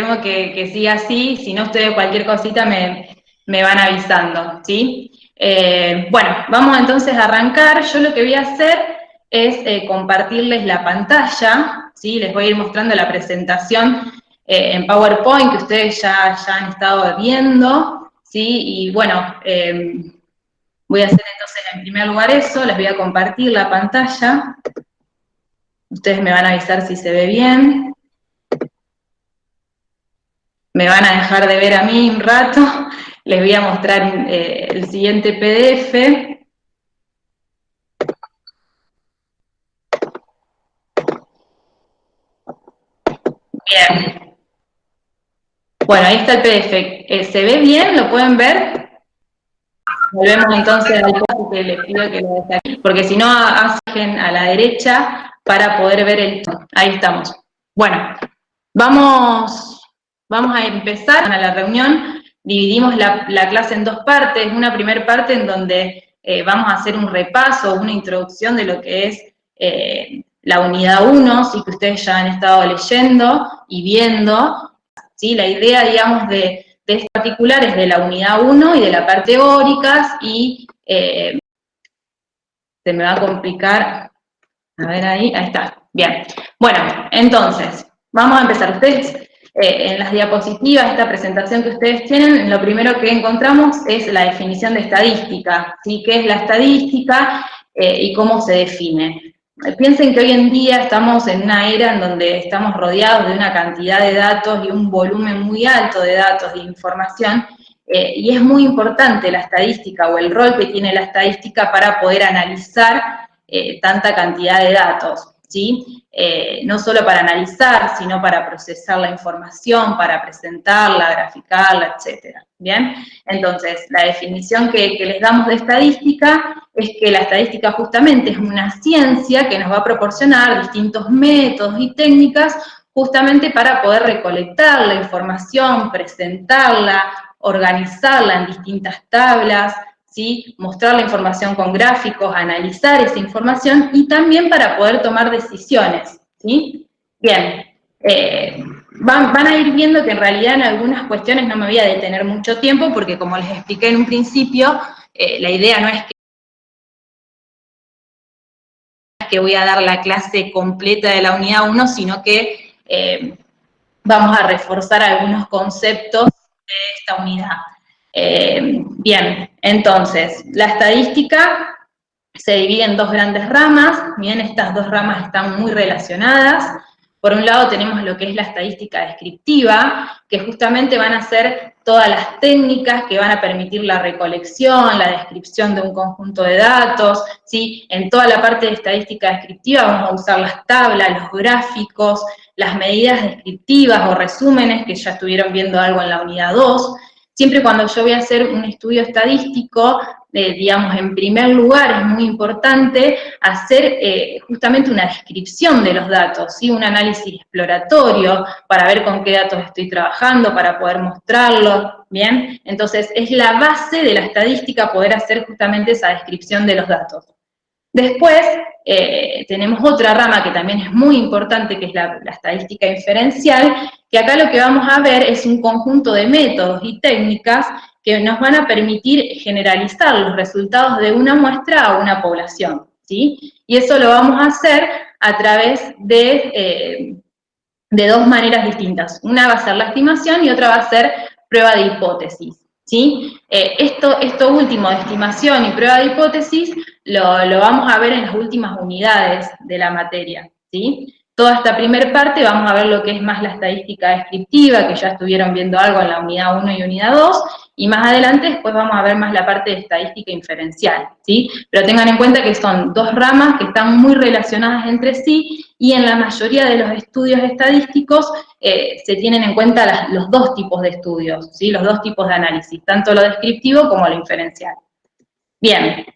confirmo que siga así. Si no, ustedes cualquier cosita me van avisando, ¿sí? Bueno, vamos entonces a arrancar. Yo lo que voy a hacer es compartirles la pantalla, ¿sí? Les voy a ir mostrando la presentación en PowerPoint que ustedes ya han estado viendo, ¿sí? Y bueno, voy a hacer entonces en primer lugar eso, les voy a compartir la pantalla. Ustedes me van a avisar si se ve bien. Me van a dejar de ver a mí un rato. Les voy a mostrar el siguiente PDF. Bien. Bueno, ahí está el PDF. ¿Se ve bien? ¿Lo pueden ver? Volvemos entonces al paso que les pido que lo dejen, porque si no, hacen a la derecha para poder ver el... Ahí estamos. Bueno, vamos a empezar a la reunión. Dividimos la clase en dos partes. Una primera parte en donde vamos a hacer un repaso, una introducción de lo que es la unidad 1, sí, que ustedes ya han estado leyendo y viendo, ¿sí? La idea, digamos, de este particular es de la unidad 1 y de la parte teóricas, y se me va a complicar, a ver ahí está, bien. Bueno, entonces, vamos a empezar. Ustedes, en las diapositivas, esta presentación que ustedes tienen, lo primero que encontramos es la definición de estadística, ¿sí? ¿Qué es la estadística y cómo se define? Piensen que hoy en día estamos en una era en donde estamos rodeados de una cantidad de datos y un volumen muy alto de datos e información, y es muy importante la estadística o el rol que tiene la estadística para poder analizar tanta cantidad de datos, ¿sí? No solo para analizar, sino para procesar la información, para presentarla, graficarla, etcétera. ¿Bien? Entonces, la definición que les damos de estadística es que la estadística justamente es una ciencia que nos va a proporcionar distintos métodos y técnicas justamente para poder recolectar la información, presentarla, organizarla en distintas tablas, ¿sí? Mostrar la información con gráficos, analizar esa información y también para poder tomar decisiones, ¿sí? Bien, van a ir viendo que en realidad en algunas cuestiones no me voy a detener mucho tiempo porque, como les expliqué en un principio, la idea no es que voy a dar la clase completa de la unidad 1, sino que vamos a reforzar algunos conceptos de esta unidad. Bien, entonces, la estadística se divide en dos grandes ramas. Bien, estas dos ramas están muy relacionadas. Por un lado tenemos lo que es la estadística descriptiva, que justamente van a ser todas las técnicas que van a permitir la recolección, la descripción de un conjunto de datos, ¿sí? En toda la parte de estadística descriptiva vamos a usar las tablas, los gráficos, las medidas descriptivas o resúmenes, que ya estuvieron viendo algo en la unidad 2. Siempre cuando yo voy a hacer un estudio estadístico, digamos, en primer lugar es muy importante hacer justamente una descripción de los datos, ¿sí? Un análisis exploratorio para ver con qué datos estoy trabajando, para poder mostrarlos, ¿bien? Entonces, es la base de la estadística poder hacer justamente esa descripción de los datos. Después, tenemos otra rama que también es muy importante, que es la estadística inferencial, que acá lo que vamos a ver es un conjunto de métodos y técnicas que nos van a permitir generalizar los resultados de una muestra a una población, ¿sí? Y eso lo vamos a hacer a través de dos maneras distintas. Una va a ser la estimación y otra va a ser prueba de hipótesis, ¿sí? Esto último de estimación y prueba de hipótesis lo vamos a ver en las últimas unidades de la materia, ¿sí? Toda esta primera parte vamos a ver lo que es más la estadística descriptiva, que ya estuvieron viendo algo en la unidad 1 y unidad 2, y más adelante después vamos a ver más la parte de estadística inferencial, ¿sí? Pero tengan en cuenta que son dos ramas que están muy relacionadas entre sí, y en la mayoría de los estudios estadísticos se tienen en cuenta los dos tipos de estudios, ¿sí? Los dos tipos de análisis, tanto lo descriptivo como lo inferencial. Bien,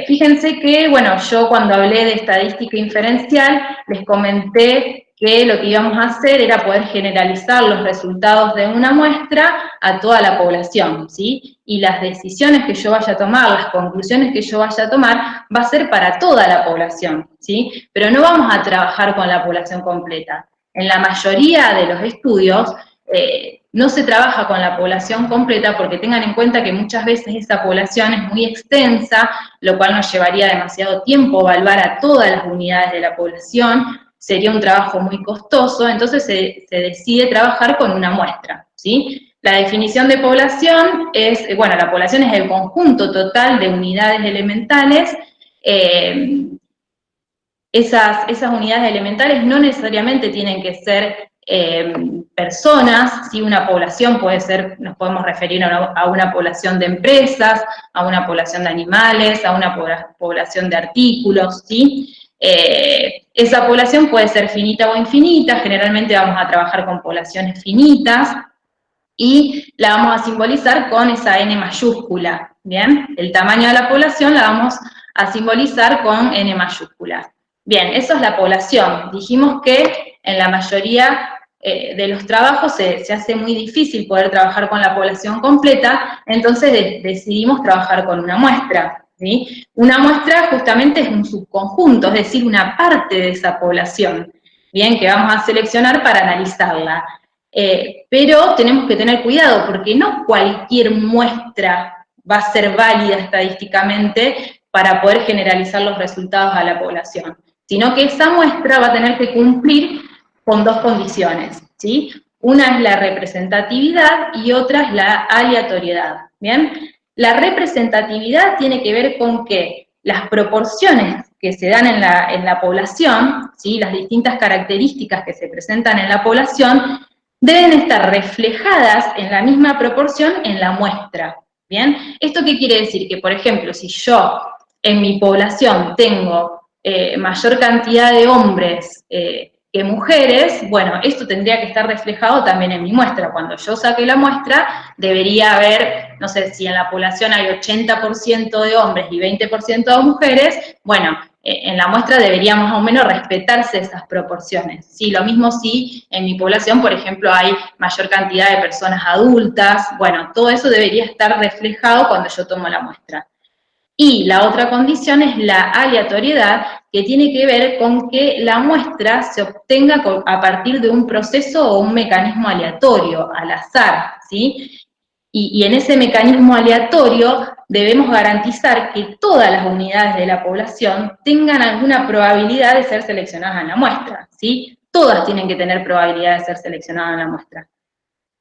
fíjense que, bueno, yo cuando hablé de estadística inferencial, les comenté que lo que íbamos a hacer era poder generalizar los resultados de una muestra a toda la población, ¿sí? Y las decisiones que yo vaya a tomar, las conclusiones que yo vaya a tomar, va a ser para toda la población, ¿sí? Pero no vamos a trabajar con la población completa. En la mayoría de los estudios, no se trabaja con la población completa porque tengan en cuenta que muchas veces esa población es muy extensa, lo cual nos llevaría demasiado tiempo evaluar a todas las unidades de la población, sería un trabajo muy costoso, entonces se decide trabajar con una muestra, ¿sí? La definición de población es, bueno, la población es el conjunto total de unidades elementales. Esas unidades elementales no necesariamente tienen que ser personas, ¿sí? Una población puede ser, nos podemos referir a una población de empresas, a una población de animales, a una población de artículos, ¿sí? Esa población puede ser finita o infinita, generalmente vamos a trabajar con poblaciones finitas, y la vamos a simbolizar con esa N mayúscula, ¿bien? El tamaño de la población la vamos a simbolizar con N mayúscula. Bien, eso es la población. Dijimos que en la mayoría de los trabajos se hace muy difícil poder trabajar con la población completa, entonces decidimos trabajar con una muestra, ¿sí? Una muestra justamente es un subconjunto, es decir, una parte de esa población, ¿bien? Que vamos a seleccionar para analizarla. Pero tenemos que tener cuidado porque no cualquier muestra va a ser válida estadísticamente para poder generalizar los resultados a la población, sino que esa muestra va a tener que cumplir con dos condiciones, ¿sí? Una es la representatividad y otra es la aleatoriedad, ¿bien? La representatividad tiene que ver con que las proporciones que se dan en la población, ¿sí? Las distintas características que se presentan en la población, deben estar reflejadas en la misma proporción en la muestra, ¿bien? ¿Esto qué quiere decir? Que, por ejemplo, si yo en mi población tengo mayor cantidad de hombres que mujeres, bueno, esto tendría que estar reflejado también en mi muestra. Cuando yo saque la muestra, debería haber, no sé, si en la población hay 80% de hombres y 20% de mujeres, bueno, en la muestra deberíamos más o menos respetarse esas proporciones. Sí, lo mismo si en mi población, por ejemplo, hay mayor cantidad de personas adultas, bueno, todo eso debería estar reflejado cuando yo tomo la muestra. Y la otra condición es la aleatoriedad, que tiene que ver con que la muestra se obtenga a partir de un proceso o un mecanismo aleatorio, al azar, ¿sí? Y en ese mecanismo aleatorio debemos garantizar que todas las unidades de la población tengan alguna probabilidad de ser seleccionadas en la muestra, ¿sí? Todas tienen que tener probabilidad de ser seleccionadas en la muestra.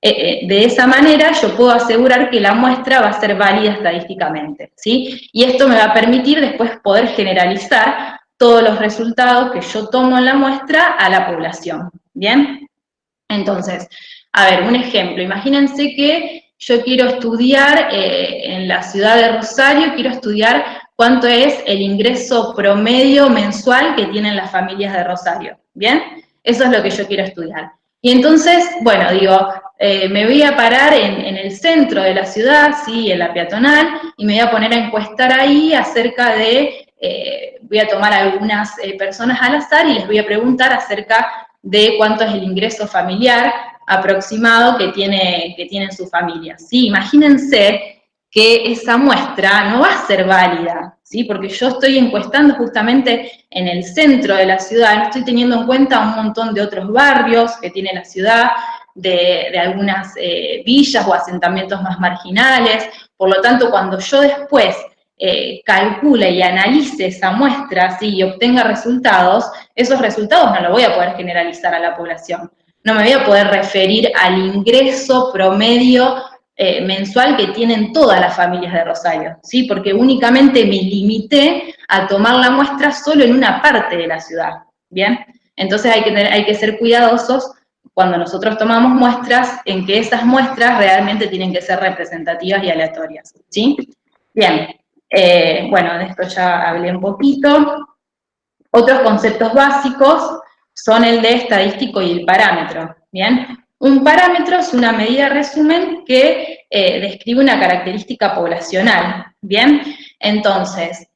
De esa manera yo puedo asegurar que la muestra va a ser válida estadísticamente, ¿sí? Y esto me va a permitir después poder generalizar todos los resultados que yo tomo en la muestra a la población, ¿bien? Entonces, a ver, un ejemplo, imagínense que yo quiero estudiar en la ciudad de Rosario, quiero estudiar cuánto es el ingreso promedio mensual que tienen las familias de Rosario, ¿bien? Eso es lo que yo quiero estudiar. Y entonces, bueno, digo, me voy a parar en el centro de la ciudad, sí, en la peatonal, y me voy a poner a encuestar ahí acerca de, voy a tomar algunas personas al azar y les voy a preguntar acerca de cuánto es el ingreso familiar aproximado que tienen sus familias, ¿sí? Imagínense que esa muestra no va a ser válida, ¿sí? Porque yo estoy encuestando justamente en el centro de la ciudad, no estoy teniendo en cuenta un montón de otros barrios que tiene la ciudad, de algunas villas o asentamientos más marginales, por lo tanto, cuando yo después calcule y analice esa muestra, ¿sí? Y obtenga resultados, esos resultados no los voy a poder generalizar a la población. No me voy a poder referir al ingreso promedio mensual que tienen todas las familias de Rosario, ¿sí? Porque únicamente me limité a tomar la muestra solo en una parte de la ciudad, ¿bien? Entonces hay que ser cuidadosos cuando nosotros tomamos muestras, en que esas muestras realmente tienen que ser representativas y aleatorias, ¿sí? Bien, bueno, de esto ya hablé un poquito. Otros conceptos básicos son el de estadístico y el parámetro, ¿bien? Un parámetro es una medida resumen que describe una característica poblacional, ¿bien? Entonces,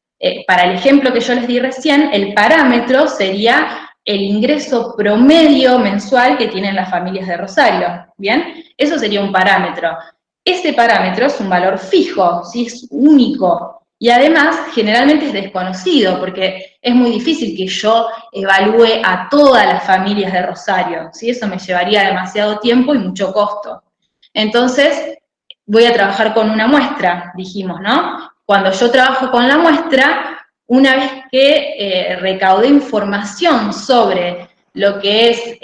para el ejemplo que yo les di recién, el parámetro sería el ingreso promedio mensual que tienen las familias de Rosario, ¿bien? Eso sería un parámetro. Ese parámetro es un valor fijo, ¿sí? Es único, y además generalmente es desconocido, porque es muy difícil que yo evalúe a todas las familias de Rosario, ¿sí? Eso me llevaría demasiado tiempo y mucho costo. Entonces, voy a trabajar con una muestra, dijimos, ¿no? Cuando yo trabajo con la muestra, una vez que recaudé información sobre lo que es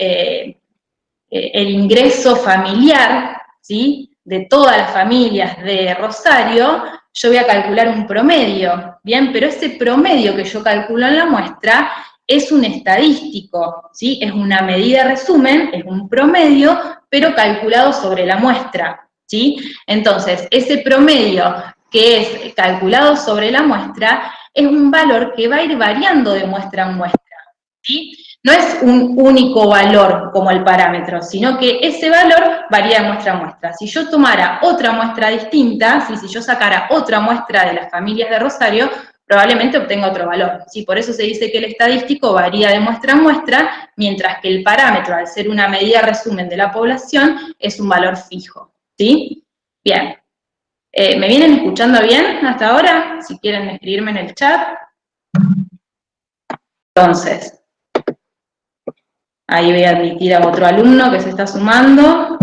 el ingreso familiar, ¿sí?, de todas las familias de Rosario, yo voy a calcular un promedio, ¿bien? Pero ese promedio que yo calculo en la muestra es un estadístico, ¿sí? Es una medida resumen, es un promedio, pero calculado sobre la muestra, ¿sí? Entonces, ese promedio que es calculado sobre la muestra es un valor que va a ir variando de muestra en muestra, ¿sí? No es un único valor como el parámetro, sino que ese valor varía de muestra a muestra. Si yo tomara otra muestra distinta, si yo sacara otra muestra de las familias de Rosario, probablemente obtenga otro valor, ¿sí? Por eso se dice que el estadístico varía de muestra a muestra, mientras que el parámetro, al ser una medida resumen de la población, es un valor fijo, ¿sí? Bien. ¿Me vienen escuchando bien hasta ahora? Si quieren escribirme en el chat. Entonces, ahí voy a admitir a otro alumno que se está sumando.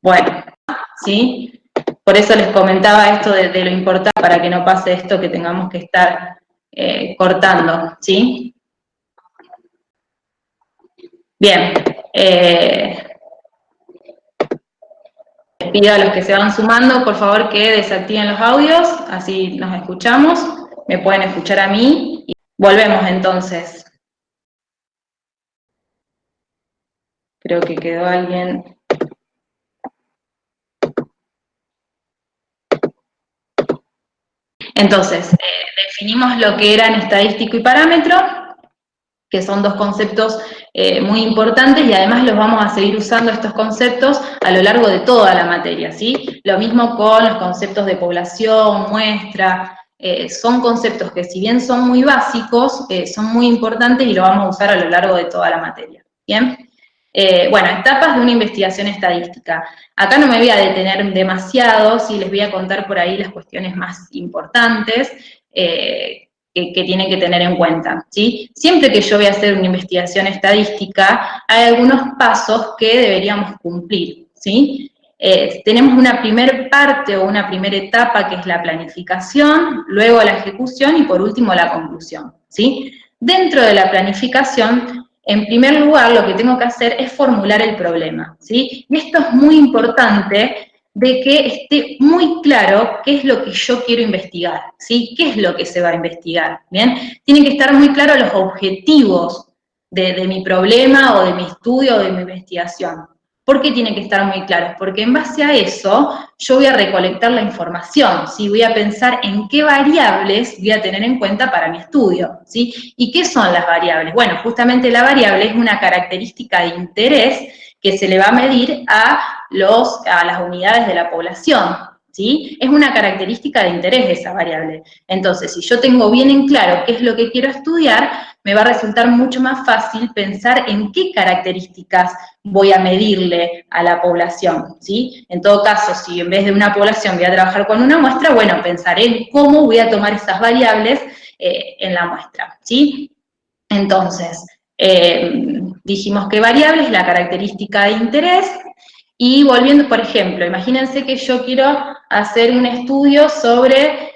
Bueno, ¿sí? Por eso les comentaba esto de lo importante para que no pase esto que tengamos que estar cortando, ¿sí? Bien. Les pido a los que se van sumando, por favor, que desactiven los audios, así nos escuchamos. Me pueden escuchar a mí. Y volvemos entonces. Creo que quedó alguien. Entonces, definimos lo que eran estadístico y parámetro, que son dos conceptos muy importantes y además los vamos a seguir usando estos conceptos a lo largo de toda la materia, ¿sí? Lo mismo con los conceptos de población, muestra, son conceptos que si bien son muy básicos, son muy importantes y lo vamos a usar a lo largo de toda la materia, ¿bien? Bueno, etapas de una investigación estadística. Acá no me voy a detener demasiado, sí les voy a contar por ahí las cuestiones más importantes que tienen que tener en cuenta, ¿sí? Siempre que yo voy a hacer una investigación estadística, hay algunos pasos que deberíamos cumplir, ¿sí? Tenemos una primera parte o una primera etapa que es la planificación, luego la ejecución y por último la conclusión, ¿sí? Dentro de la planificación, en primer lugar, lo que tengo que hacer es formular el problema, ¿sí? Y esto es muy importante de que esté muy claro qué es lo que yo quiero investigar, ¿sí? ¿Qué es lo que se va a investigar? ¿Bien? Tienen que estar muy claros los objetivos de mi problema o de mi estudio o de mi investigación. ¿Por qué tienen que estar muy claros? Porque en base a eso yo voy a recolectar la información, ¿sí? Voy a pensar en qué variables voy a tener en cuenta para mi estudio, ¿sí? ¿Y qué son las variables? Bueno, justamente la variable es una característica de interés que se le va a medir a las unidades de la población, ¿sí? Es una característica de interés esa variable. Entonces, si yo tengo bien en claro qué es lo que quiero estudiar, me va a resultar mucho más fácil pensar en qué características voy a medirle a la población, ¿sí? En todo caso, si en vez de una población voy a trabajar con una muestra, bueno, pensaré en cómo voy a tomar esas variables en la muestra, ¿sí? Entonces, dijimos que variable es la característica de interés, y volviendo, por ejemplo, imagínense que yo quiero hacer un estudio sobre,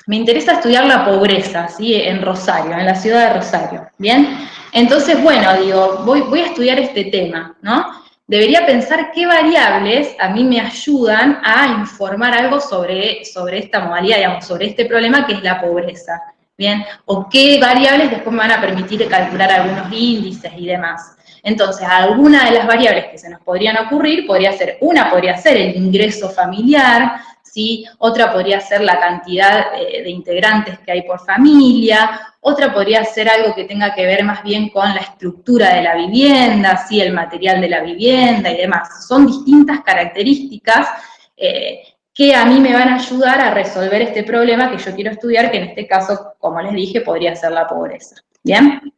me interesa estudiar la pobreza, ¿sí? En Rosario, en la ciudad de Rosario, ¿bien? Entonces, bueno, digo, voy a estudiar este tema, ¿no? Debería pensar qué variables a mí me ayudan a informar algo sobre esta modalidad, digamos, sobre este problema que es la pobreza, ¿bien? O qué variables después me van a permitir calcular algunos índices y demás. Entonces, alguna de las variables que se nos podrían ocurrir podría ser el ingreso familiar, ¿sí? Otra podría ser la cantidad de integrantes que hay por familia, otra podría ser algo que tenga que ver más bien con la estructura de la vivienda, ¿sí? El material de la vivienda y demás. Son distintas características que a mí me van a ayudar a resolver este problema que yo quiero estudiar, que en este caso, como les dije, podría ser la pobreza. ¿Bien?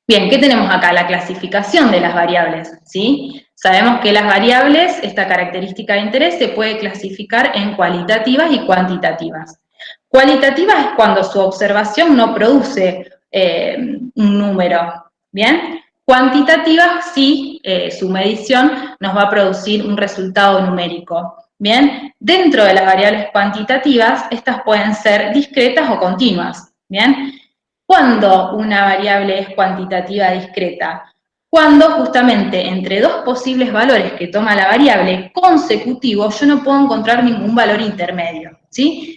Bien, ¿qué tenemos acá? La clasificación de las variables, ¿sí? Sabemos que las variables, esta característica de interés, se puede clasificar en cualitativas y cuantitativas. Cualitativas es cuando su observación no produce un número, ¿bien? Cuantitativas sí, su medición nos va a producir un resultado numérico, ¿bien? Dentro de las variables cuantitativas, estas pueden ser discretas o continuas, ¿bien? ¿Cuándo una variable es cuantitativa discreta? Cuando justamente entre dos posibles valores que toma la variable consecutivos yo no puedo encontrar ningún valor intermedio, ¿sí?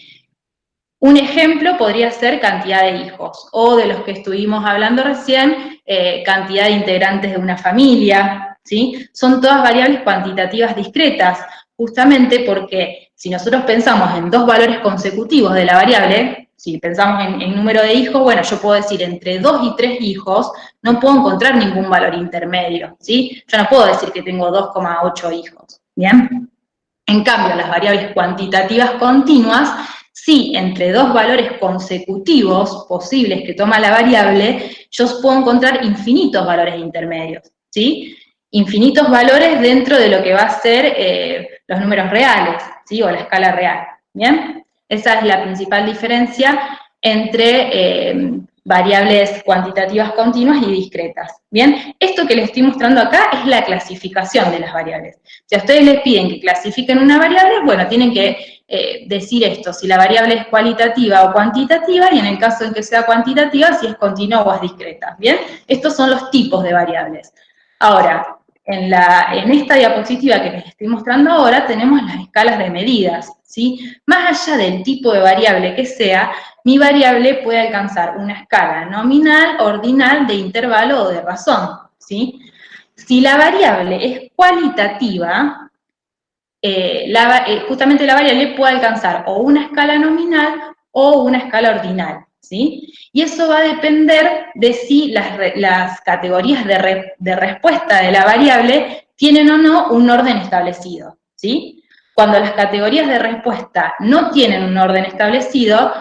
Un ejemplo podría ser cantidad de hijos, o de los que estuvimos hablando recién, cantidad de integrantes de una familia, ¿sí? Son todas variables cuantitativas discretas, justamente porque si nosotros pensamos en dos valores consecutivos de la variable, si pensamos en número de hijos, bueno, yo puedo decir entre 2 y 3 hijos, no puedo encontrar ningún valor intermedio, ¿sí? Yo no puedo decir que tengo 2,8 hijos, ¿bien? En cambio, las variables cuantitativas continuas, sí, entre dos valores consecutivos posibles que toma la variable, yo puedo encontrar infinitos valores intermedios, ¿sí? Infinitos valores dentro de lo que va a ser los números reales, ¿sí? O la escala real, ¿bien? Esa es la principal diferencia entre variables cuantitativas continuas y discretas, ¿bien? Esto que les estoy mostrando acá es la clasificación de las variables. Si a ustedes les piden que clasifiquen una variable, bueno, tienen que decir esto, si la variable es cualitativa o cuantitativa, y en el caso en que sea cuantitativa, si es continua o es discreta, ¿bien? Estos son los tipos de variables. Ahora, en esta diapositiva que les estoy mostrando ahora, tenemos las escalas de medidas, ¿sí? Más allá del tipo de variable que sea, mi variable puede alcanzar una escala nominal, ordinal, de intervalo o de razón, ¿sí? Si la variable es cualitativa, justamente la variable puede alcanzar o una escala nominal o una escala ordinal, ¿sí? Y eso va a depender de si las categorías de respuesta de la variable tienen o no un orden establecido, ¿sí? Cuando las categorías de respuesta no tienen un orden establecido,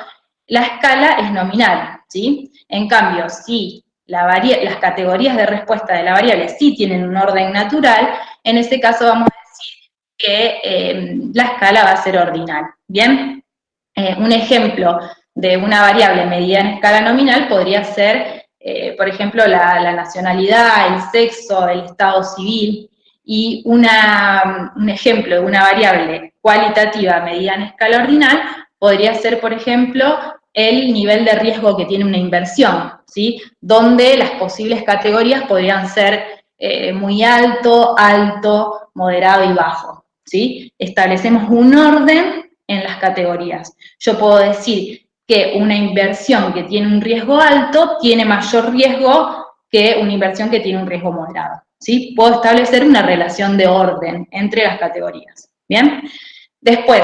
la escala es nominal, ¿sí? En cambio, si las categorías de respuesta de la variable sí tienen un orden natural, en ese caso vamos a decir que la escala va a ser ordinal, ¿bien? Un ejemplo de una variable medida en escala nominal podría ser, por ejemplo, la nacionalidad, el sexo, el estado civil, y un ejemplo de una variable cualitativa medida en escala ordinal podría ser, por ejemplo, el nivel de riesgo que tiene una inversión, ¿sí? Donde las posibles categorías podrían ser muy alto, alto, moderado y bajo, ¿sí? Establecemos un orden en las categorías. Yo puedo decir que una inversión que tiene un riesgo alto tiene mayor riesgo que una inversión que tiene un riesgo moderado, ¿sí? Puedo establecer una relación de orden entre las categorías, ¿bien? Después,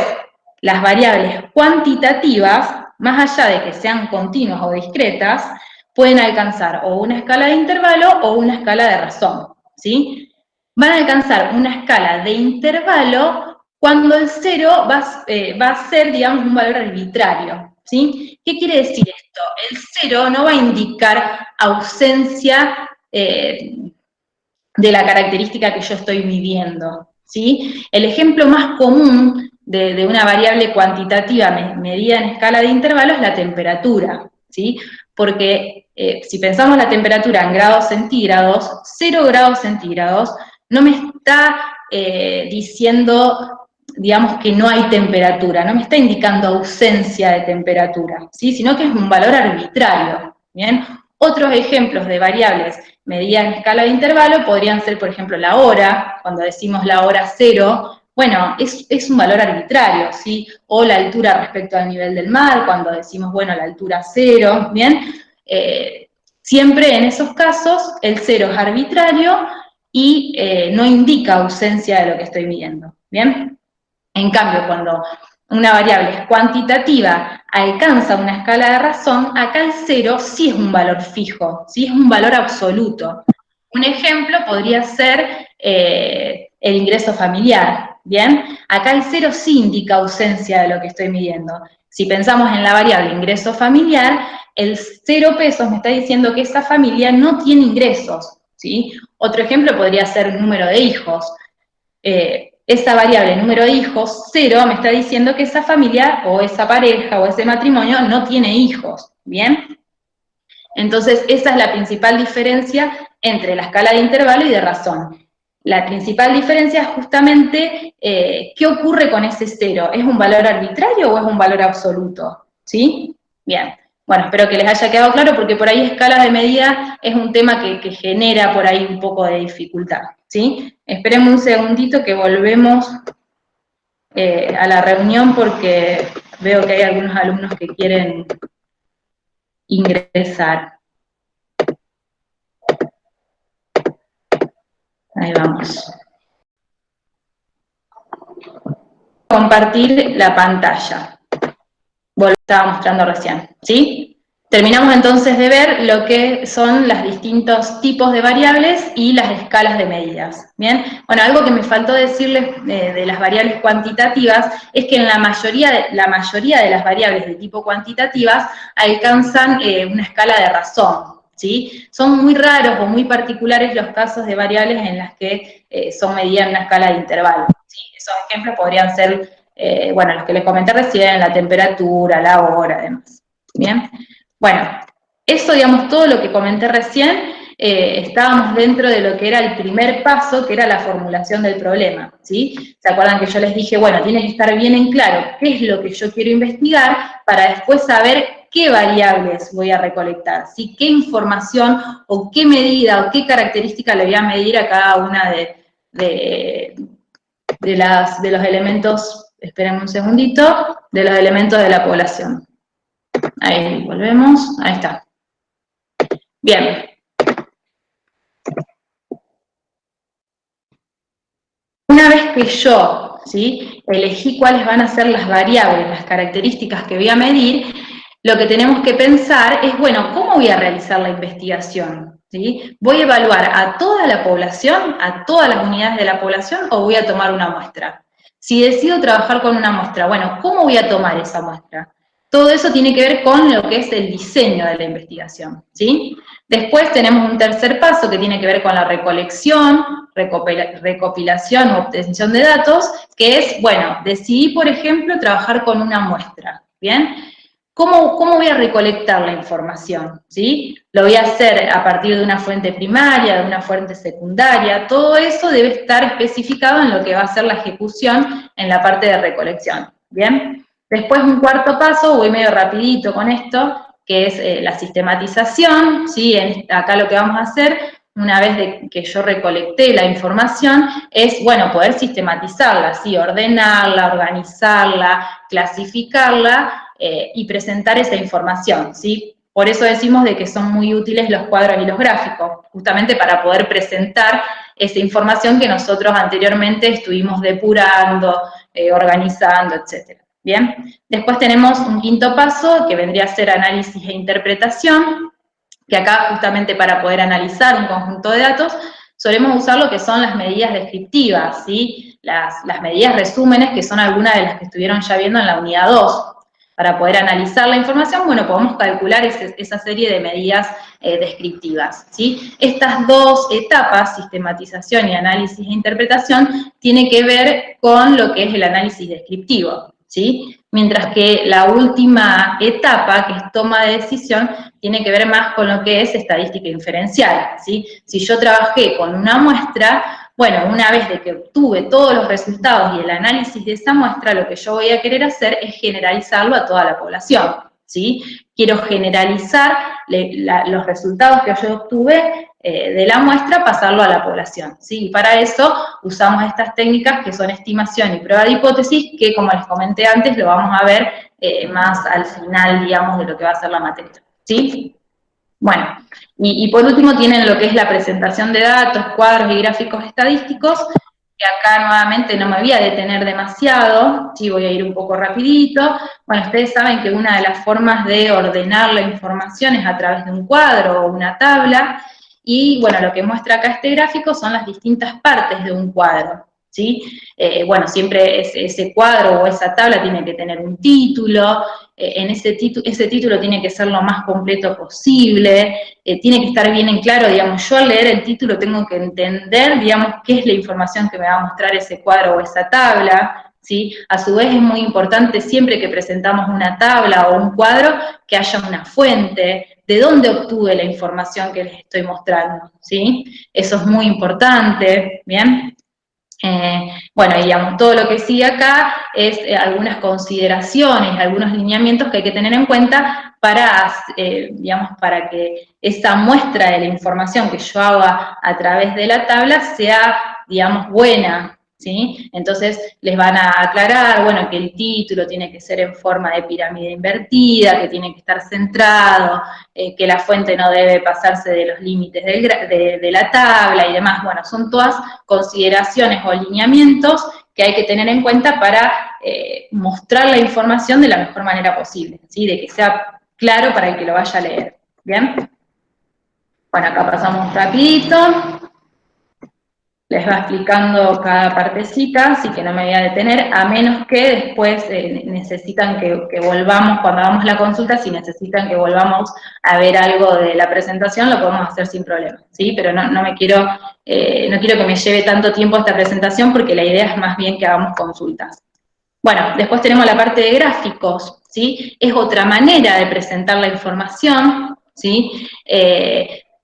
las variables cuantitativas, más allá de que sean continuas o discretas, pueden alcanzar o una escala de intervalo o una escala de razón, ¿sí? Van a alcanzar una escala de intervalo cuando el cero va a ser, digamos, un valor arbitrario, ¿sí? ¿Qué quiere decir esto? El cero no va a indicar ausencia de la característica que yo estoy midiendo, ¿sí? El ejemplo más común de una variable cuantitativa medida en escala de intervalo es la temperatura, ¿sí? Porque si pensamos la temperatura en grados centígrados, 0 grados centígrados no me está diciendo, digamos, que no hay temperatura, no me está indicando ausencia de temperatura, ¿sí? Sino que es un valor arbitrario, ¿bien? Otros ejemplos de variables medidas en escala de intervalo podrían ser, por ejemplo, la hora, cuando decimos la hora cero, bueno, es un valor arbitrario, ¿sí? O la altura respecto al nivel del mar, cuando decimos, bueno, la altura cero, ¿bien? Siempre en esos casos el cero es arbitrario y no indica ausencia de lo que estoy midiendo, ¿bien? En cambio, cuando una variable es cuantitativa, alcanza una escala de razón, acá el cero sí es un valor fijo, sí es un valor absoluto. Un ejemplo podría ser el ingreso familiar, ¿bien? Acá el cero sí indica ausencia de lo que estoy midiendo. Si pensamos en la variable ingreso familiar, el 0 pesos me está diciendo que esa familia no tiene ingresos, ¿sí? Otro ejemplo podría ser el número de hijos. Esa variable número de hijos, 0, me está diciendo que esa familia o esa pareja o ese matrimonio no tiene hijos, ¿bien? Entonces, esa es la principal diferencia entre la escala de intervalo y de razón. La principal diferencia es justamente qué ocurre con ese 0. ¿Es un valor arbitrario o es un valor absoluto? ¿Sí? Bien. Bueno, espero que les haya quedado claro porque por ahí escalas de medida es un tema que genera por ahí un poco de dificultad. ¿Sí? Esperemos un segundito que volvemos a la reunión porque veo que hay algunos alumnos que quieren ingresar. Ahí vamos. Compartir la pantalla. Lo estaba mostrando recién, ¿sí? Terminamos entonces de ver lo que son los distintos tipos de variables y las escalas de medidas, ¿bien? Bueno, algo que me faltó decirles de las variables cuantitativas es que en la mayoría de las variables de tipo cuantitativas alcanzan una escala de razón, ¿sí? Son muy raros o muy particulares los casos de variables en las que son medidas en una escala de intervalo, ¿sí? Esos ejemplos podrían ser, bueno, los que les comenté recién, la temperatura, la hora, demás, ¿bien? Bueno, eso, digamos, todo lo que comenté recién, estábamos dentro de lo que era el primer paso, que era la formulación del problema, ¿sí? ¿Se acuerdan que yo les dije, bueno, tiene que estar bien en claro qué es lo que yo quiero investigar para después saber qué variables voy a recolectar, ¿sí? Qué información o qué medida o qué característica le voy a medir a cada una de los elementos, esperen un segundito, de los elementos de la población. Ahí volvemos, ahí está. Bien. Una vez que yo, ¿sí?, elegí cuáles van a ser las variables, las características que voy a medir, lo que tenemos que pensar es, bueno, ¿cómo voy a realizar la investigación? ¿Sí? ¿Voy a evaluar a toda la población, a todas las unidades de la población, o voy a tomar una muestra? Si decido trabajar con una muestra, bueno, ¿cómo voy a tomar esa muestra? Todo eso tiene que ver con lo que es el diseño de la investigación, ¿sí? Después tenemos un tercer paso que tiene que ver con la recolección, recopilación o obtención de datos, que es, bueno, decidí, por ejemplo, trabajar con una muestra, ¿bien? ¿Cómo voy a recolectar la información? ¿Sí? Lo voy a hacer a partir de una fuente primaria, de una fuente secundaria, todo eso debe estar especificado en lo que va a ser la ejecución en la parte de recolección, ¿bien? Después un cuarto paso, voy medio rapidito con esto, que es la sistematización, ¿sí? Acá lo que vamos a hacer, una vez que yo recolecté la información, es, bueno, poder sistematizarla, ¿sí? Ordenarla, organizarla, clasificarla, y presentar esa información, ¿sí? Por eso decimos de que son muy útiles los cuadros y los gráficos, justamente para poder presentar esa información que nosotros anteriormente estuvimos depurando, organizando, etc. ¿Bien? Después tenemos un quinto paso, que vendría a ser análisis e interpretación, que acá justamente para poder analizar un conjunto de datos, solemos usar lo que son las medidas descriptivas, ¿sí? Las medidas resúmenes, que son algunas de las que estuvieron ya viendo en la unidad 2. Para poder analizar la información, bueno, podemos calcular esa serie de medidas descriptivas, ¿sí? Estas dos etapas, sistematización y análisis e interpretación, tiene que ver con lo que es el análisis descriptivo, ¿sí? Mientras que la última etapa, que es toma de decisión, tiene que ver más con lo que es estadística inferencial, ¿sí? Si yo trabajé con una muestra, bueno, una vez de que obtuve todos los resultados y el análisis de esa muestra, lo que yo voy a querer hacer es generalizarlo a toda la población, ¿sí? Quiero generalizar los resultados que yo obtuve de la muestra, pasarlo a la población, ¿sí? Y para eso usamos estas técnicas que son estimación y prueba de hipótesis, que como les comenté antes, lo vamos a ver más al final, digamos, de lo que va a ser la materia, ¿sí? Bueno, y por último tienen lo que es la presentación de datos, cuadros y gráficos estadísticos, que acá nuevamente no me voy a detener demasiado, sí, voy a ir un poco rapidito. Bueno, ustedes saben que una de las formas de ordenar la información es a través de un cuadro o una tabla, y bueno, lo que muestra acá este gráfico son las distintas partes de un cuadro, ¿sí? Bueno, siempre ese cuadro o esa tabla tiene que tener un título, ese título tiene que ser lo más completo posible, tiene que estar bien en claro, digamos, yo al leer el título tengo que entender, digamos, qué es la información que me va a mostrar ese cuadro o esa tabla, ¿sí? A su vez es muy importante siempre que presentamos una tabla o un cuadro que haya una fuente, de dónde obtuve la información que les estoy mostrando, ¿sí? Eso es muy importante, ¿bien? Bueno, digamos, todo lo que sigue acá es algunas consideraciones, algunos lineamientos que hay que tener en cuenta para, digamos, para que esa muestra de la información que yo haga a través de la tabla sea, digamos, buena, ¿sí? Entonces les van a aclarar, bueno, que el título tiene que ser en forma de pirámide invertida, que tiene que estar centrado, que la fuente no debe pasarse de los límites de la tabla y demás. Bueno, son todas consideraciones o lineamientos que hay que tener en cuenta para mostrar la información de la mejor manera posible, ¿sí? De que sea claro para el que lo vaya a leer. ¿Bien? Bueno, acá pasamos rapidito. Les va explicando cada partecita, así que no me voy a detener, a menos que después necesitan que volvamos, cuando hagamos la consulta, si necesitan que volvamos a ver algo de la presentación, lo podemos hacer sin problema, ¿sí? Pero no quiero que me lleve tanto tiempo esta presentación, porque la idea es más bien que hagamos consultas. Bueno, después tenemos la parte de gráficos, ¿sí? Es otra manera de presentar la información, ¿sí?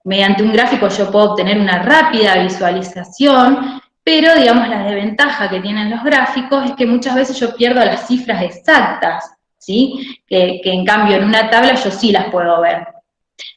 Mediante un gráfico yo puedo obtener una rápida visualización, pero digamos la desventaja que tienen los gráficos es que muchas veces yo pierdo las cifras exactas, ¿sí? Que en cambio en una tabla yo sí las puedo ver.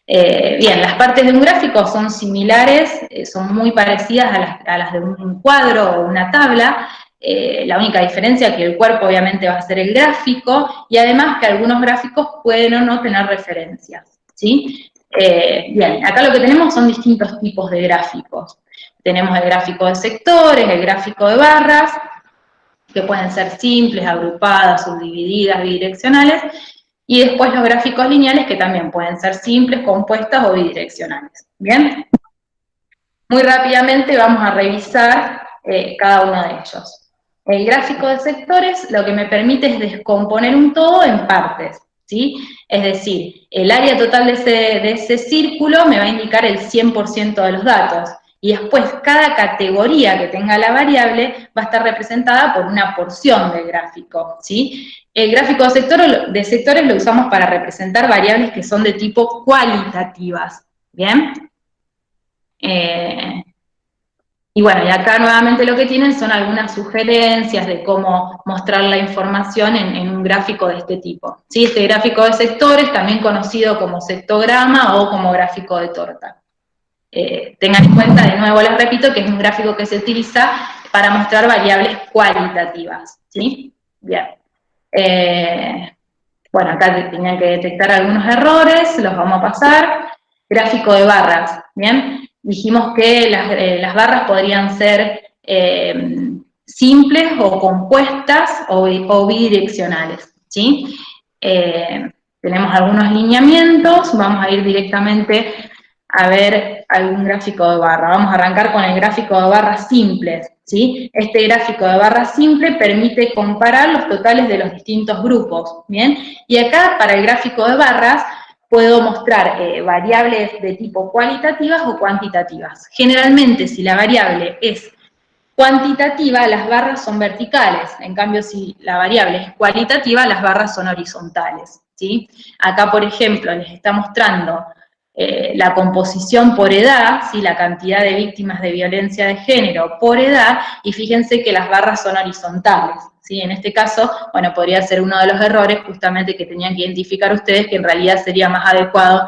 Bien, las partes de un gráfico son similares, son muy parecidas a las de un cuadro o una tabla. La única diferencia es que el cuerpo obviamente va a ser el gráfico, y además que algunos gráficos pueden o no tener referencias, ¿sí? Bien, acá lo que tenemos son distintos tipos de gráficos. Tenemos el gráfico de sectores, el gráfico de barras, que pueden ser simples, agrupadas, subdivididas, bidireccionales, y después los gráficos lineales, que también pueden ser simples, compuestas o bidireccionales. ¿Bien? Muy rápidamente vamos a revisar cada uno de ellos. El gráfico de sectores lo que me permite es descomponer un todo en partes, ¿sí? Es decir, el área total de ese círculo me va a indicar el 100% de los datos, y después cada categoría que tenga la variable va a estar representada por una porción del gráfico, ¿sí? El gráfico de sectores lo usamos para representar variables que son de tipo cualitativas, ¿bien? Y bueno, y acá nuevamente lo que tienen son algunas sugerencias de cómo mostrar la información en un gráfico de este tipo. ¿Sí? Este gráfico de sectores, también conocido como sectograma o como gráfico de torta. Tengan en cuenta, de nuevo les repito, que es un gráfico que se utiliza para mostrar variables cualitativas. ¿Sí? Bien. Bueno, acá tenían que detectar algunos errores, los vamos a pasar. Gráfico de barras, ¿bien? Dijimos que las barras podrían ser simples o compuestas o bidireccionales, ¿sí? Tenemos algunos lineamientos, vamos a ir directamente a ver algún gráfico de barra. Vamos a arrancar con el gráfico de barras simples, ¿sí? Este gráfico de barras simple permite comparar los totales de los distintos grupos, ¿bien? Y acá, para el gráfico de barras, puedo mostrar variables de tipo cualitativas o cuantitativas. Generalmente, si la variable es cuantitativa, las barras son verticales. En cambio, si la variable es cualitativa, las barras son horizontales, ¿sí? Acá, por ejemplo, les está mostrando la composición por edad, ¿sí? La cantidad de víctimas de violencia de género por edad, y fíjense que las barras son horizontales, ¿sí? En este caso, bueno, podría ser uno de los errores justamente que tenían que identificar ustedes, que en realidad sería más adecuado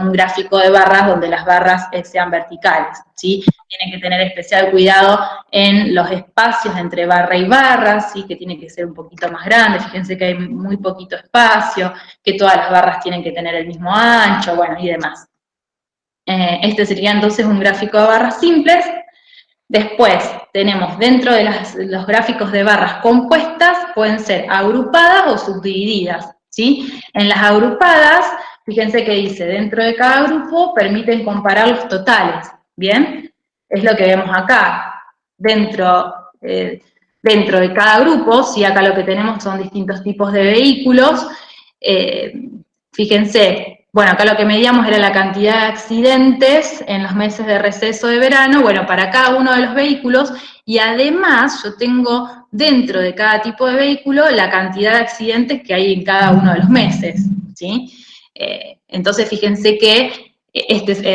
un gráfico de barras donde las barras sean verticales, ¿sí? Tienen que tener especial cuidado en los espacios entre barra y barra, ¿sí? Que tiene que ser un poquito más grande, fíjense que hay muy poquito espacio, que todas las barras tienen que tener el mismo ancho, bueno, y demás. Este sería entonces un gráfico de barras simples. Después tenemos dentro de los gráficos de barras compuestas, pueden ser agrupadas o subdivididas, ¿sí? En las agrupadas, fíjense que dice, dentro de cada grupo permiten comparar los totales, ¿bien? Es lo que vemos acá. Dentro dentro de cada grupo, si acá lo que tenemos son distintos tipos de vehículos, fíjense, bueno, acá lo que medíamos era la cantidad de accidentes en los meses de receso de verano, bueno, para cada uno de los vehículos, y además yo tengo dentro de cada tipo de vehículo la cantidad de accidentes que hay en cada uno de los meses, ¿sí? Entonces fíjense que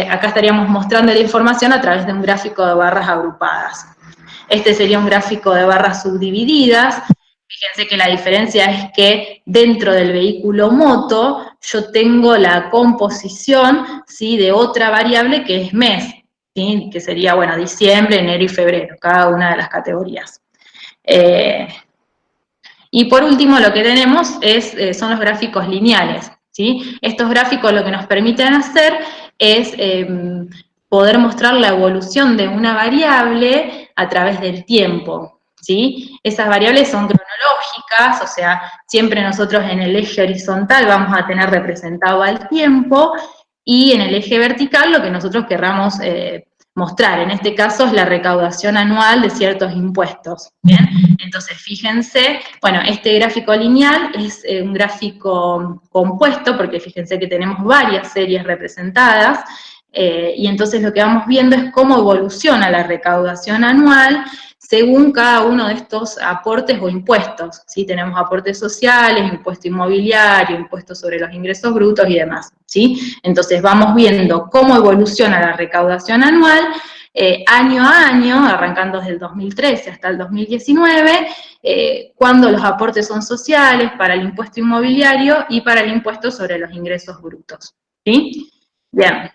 acá estaríamos mostrando la información a través de un gráfico de barras agrupadas. Este sería un gráfico de barras subdivididas. Fíjense que la diferencia es que dentro del vehículo moto yo tengo la composición, ¿sí?, de otra variable que es mes, ¿sí?, que sería, bueno, diciembre, enero y febrero, cada una de las categorías. Y por último lo que tenemos son los gráficos lineales, ¿sí? Estos gráficos lo que nos permiten hacer es poder mostrar la evolución de una variable a través del tiempo, ¿sí? Esas variables son cronológicas, o sea, siempre nosotros en el eje horizontal vamos a tener representado al tiempo, y en el eje vertical lo que nosotros querramos mostrar. En este caso es la recaudación anual de ciertos impuestos, ¿bien? Entonces, fíjense, bueno, este gráfico lineal es un gráfico compuesto, porque fíjense que tenemos varias series representadas, y entonces lo que vamos viendo es cómo evoluciona la recaudación anual según cada uno de estos aportes o impuestos, ¿sí? Tenemos aportes sociales, impuesto inmobiliario, impuestos sobre los ingresos brutos y demás, ¿sí? Entonces vamos viendo cómo evoluciona la recaudación anual año a año, arrancando desde el 2013 hasta el 2019, cuando los aportes son sociales para el impuesto inmobiliario y para el impuesto sobre los ingresos brutos, ¿sí? Bien.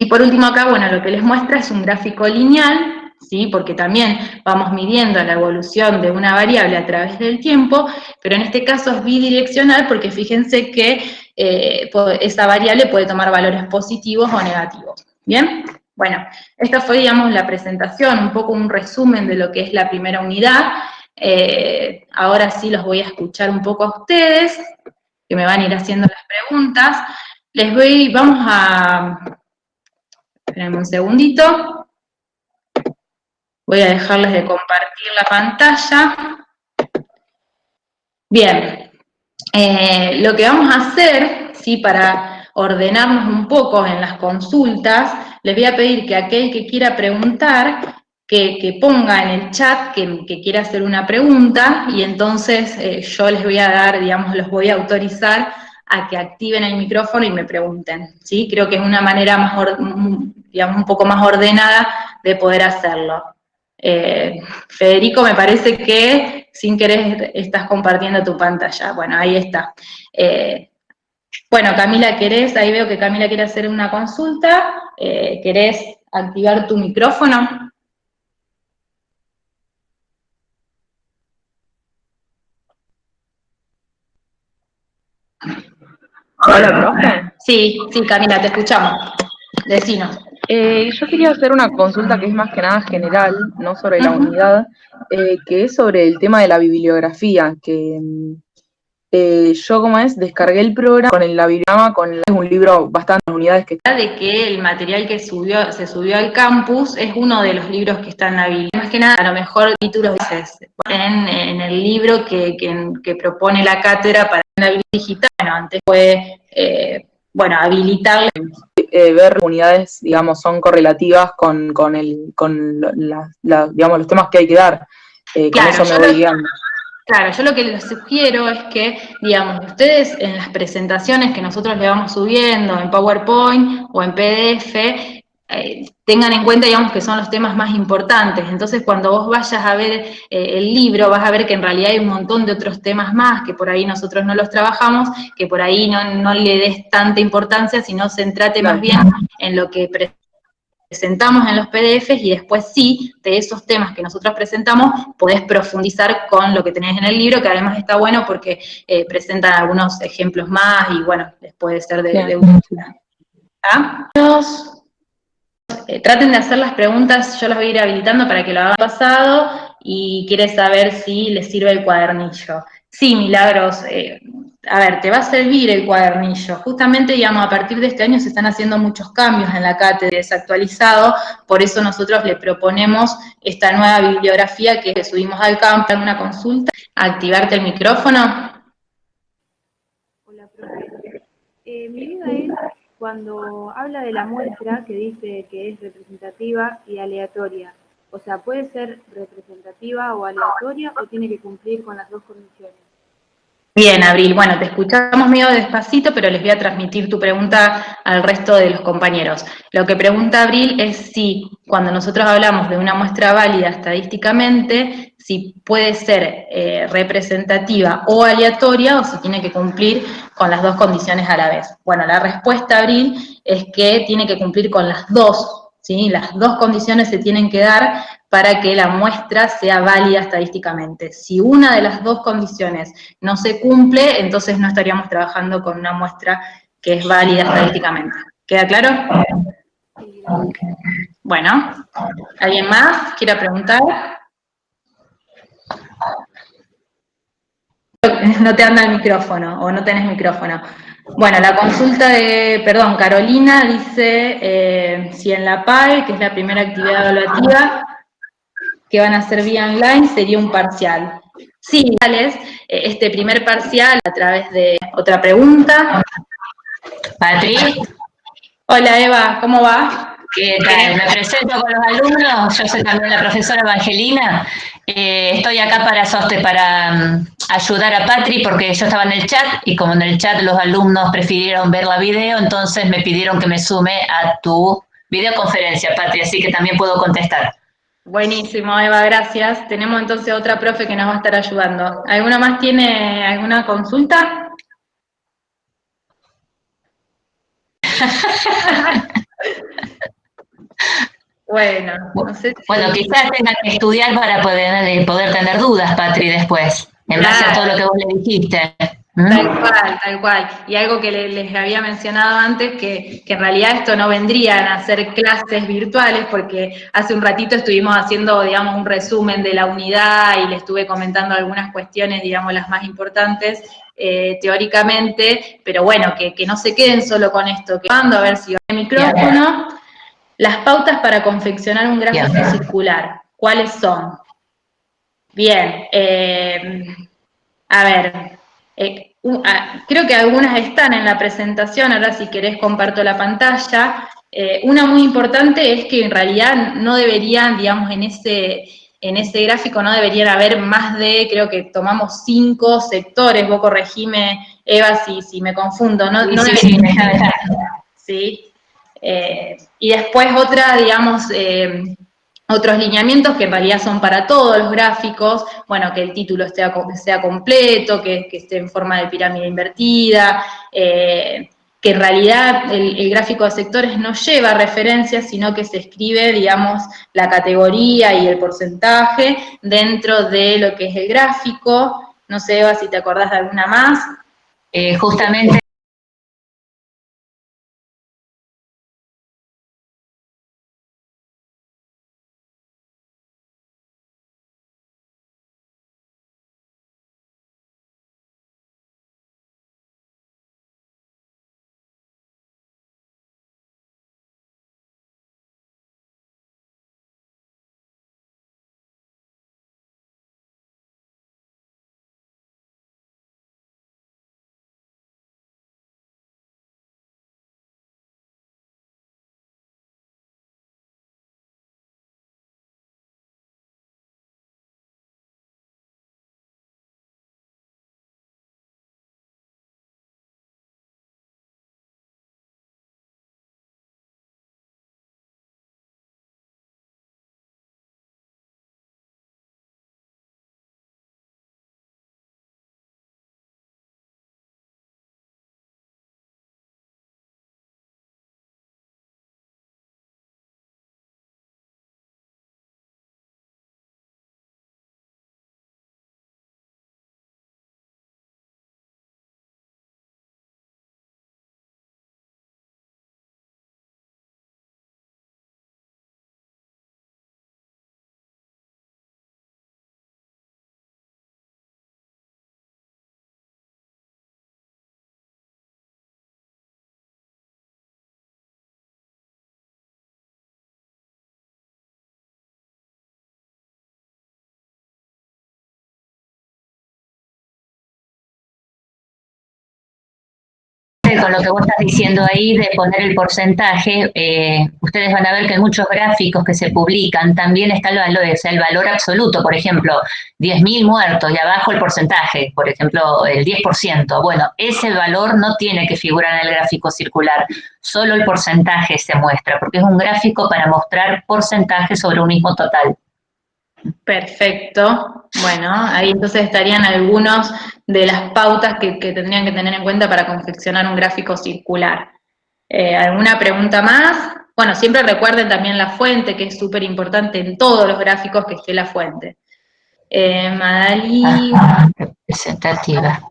Y por último acá, bueno, lo que les muestra es un gráfico lineal, ¿sí? Porque también vamos midiendo la evolución de una variable a través del tiempo, pero en este caso es bidireccional porque fíjense que esa variable puede tomar valores positivos o negativos, ¿bien? Bueno, esta fue, digamos, la presentación, un poco un resumen de lo que es la primera unidad. Ahora sí los voy a escuchar un poco a ustedes, que me van a ir haciendo las preguntas. Vamos a... Espérenme un segundito. Voy a dejarles de compartir la pantalla. Bien, lo que vamos a hacer, ¿sí?, para ordenarnos un poco en las consultas, les voy a pedir que aquel que quiera preguntar, que ponga en el chat que quiera hacer una pregunta, y entonces yo les voy a dar, digamos, los voy a autorizar a que activen el micrófono y me pregunten, ¿sí? Creo que es una manera más, digamos, un poco más ordenada de poder hacerlo. Federico, me parece que sin querer estás compartiendo tu pantalla. Bueno, ahí está. Bueno, Camila, ¿querés? Ahí veo que Camila quiere hacer una consulta. ¿Querés activar tu micrófono? Hola, profe. Sí, Camila, te escuchamos. Decinos. Yo quería hacer una consulta que es más que nada general, no sobre la unidad, que es sobre el tema de la bibliografía, que yo, como es, descargué el programa con la bibliograma, es un libro bastantes unidades que... De que el material que se subió al campus es uno de los libros que está en la Biblia. Más que nada, a lo mejor títulos en el libro que propone la cátedra para la Biblia digital. Bueno, antes fue, habilitarle. Ver unidades, digamos, son correlativas con digamos, los temas que hay que dar. Claro, con eso me voy guiando. Claro, yo lo que les sugiero es que, digamos, ustedes en las presentaciones que nosotros le vamos subiendo en PowerPoint o en PDF, tengan en cuenta, digamos, que son los temas más importantes. Entonces, cuando vos vayas a ver el libro, vas a ver que en realidad hay un montón de otros temas más, que por ahí nosotros no los trabajamos, que por ahí no le des tanta importancia, sino centrate más bien en lo que presentamos en los PDFs, y después sí, de esos temas que nosotros presentamos, podés profundizar con lo que tenés en el libro, que además está bueno porque presentan algunos ejemplos más y bueno, les puede ser de utilidad. ¿Ah? Traten de hacer las preguntas, yo las voy a ir habilitando para que lo hagan pasado, y quiere saber si les sirve el cuadernillo. Sí, Milagros, a ver, te va a servir el cuadernillo. Justamente, digamos, a partir de este año se están haciendo muchos cambios en la cátedra desactualizado, por eso nosotros le proponemos esta nueva bibliografía que subimos al campo en una consulta. Activarte el micrófono. Hola, profe. Mi duda es cuando habla de la muestra que dice que es representativa y aleatoria. O sea, ¿puede ser representativa o aleatoria o tiene que cumplir con las dos condiciones? Bien, Abril. Bueno, te escuchamos medio despacito, pero les voy a transmitir tu pregunta al resto de los compañeros. Lo que pregunta Abril es si, cuando nosotros hablamos de una muestra válida estadísticamente, si puede ser representativa o aleatoria o si tiene que cumplir con las dos condiciones a la vez. Bueno, la respuesta, Abril, es que tiene que cumplir con las dos, ¿sí? Las dos condiciones se tienen que dar para que la muestra sea válida estadísticamente. Si una de las dos condiciones no se cumple, entonces no estaríamos trabajando con una muestra que es válida estadísticamente. ¿Queda claro? Sí, gracias. Bueno, ¿alguien más quiera preguntar? No te anda el micrófono o no tenés micrófono. Bueno, la consulta de, perdón, Carolina dice si en la PAE, que es la primera actividad evaluativa, que van a hacer vía online, sería un parcial. Sí, este primer parcial a través de otra pregunta. Patri, Hola Eva, ¿cómo va? ¿qué tal? Me presento con los alumnos, yo soy también la profesora Evangelina. Estoy acá para ayudar a Patri porque yo estaba en el chat y como en el chat los alumnos prefirieron ver la video, entonces me pidieron que me sume a tu videoconferencia, Patri, así que también puedo contestar. Buenísimo, Eva, gracias. Tenemos entonces otra profe que nos va a estar ayudando. ¿Alguna más tiene alguna consulta? Bueno, no sé Bueno, si... quizás tengan que estudiar para poder tener dudas, Patri, después, en base a todo lo que vos le dijiste. Tal cual, tal cual. Y algo que les había mencionado antes, que en realidad esto no vendrían a ser clases virtuales, porque hace un ratito estuvimos haciendo, digamos, un resumen de la unidad y le estuve comentando algunas cuestiones, digamos, las más importantes teóricamente, pero bueno, que no se queden solo con esto, que a ver si va el micrófono. Las pautas para confeccionar un gráfico circular, ¿cuáles son? Bien, a ver, creo que algunas están en la presentación, ahora si querés comparto la pantalla. Una muy importante es que en realidad no deberían, digamos, en ese gráfico no deberían haber más de, creo que tomamos 5 sectores, vos corregime, Eva, si me confundo, no, no deberían, ¿sí? Y después otra, digamos, otros lineamientos que en realidad son para todos los gráficos, bueno, que el título sea completo, que esté en forma de pirámide invertida, que en realidad el gráfico de sectores no lleva referencias, sino que se escribe, digamos, la categoría y el porcentaje dentro de lo que es el gráfico. No sé, Eva, si te acordás de alguna más. Justamente Profe, con lo que vos estás diciendo ahí de poner el porcentaje, ustedes van a ver que en muchos gráficos que se publican también está el valor, o sea, el valor absoluto, por ejemplo, 10.000 muertos y abajo el porcentaje, por ejemplo, el 10%. Bueno, ese valor no tiene que figurar en el gráfico circular, solo el porcentaje se muestra, porque es un gráfico para mostrar porcentajes sobre un mismo total. Perfecto. Bueno, ahí entonces estarían algunos de las pautas que tendrían que tener en cuenta para confeccionar un gráfico circular. ¿Alguna pregunta más? Bueno, siempre recuerden también la fuente, que es súper importante en todos los gráficos que esté la fuente. Madalí. Representativa.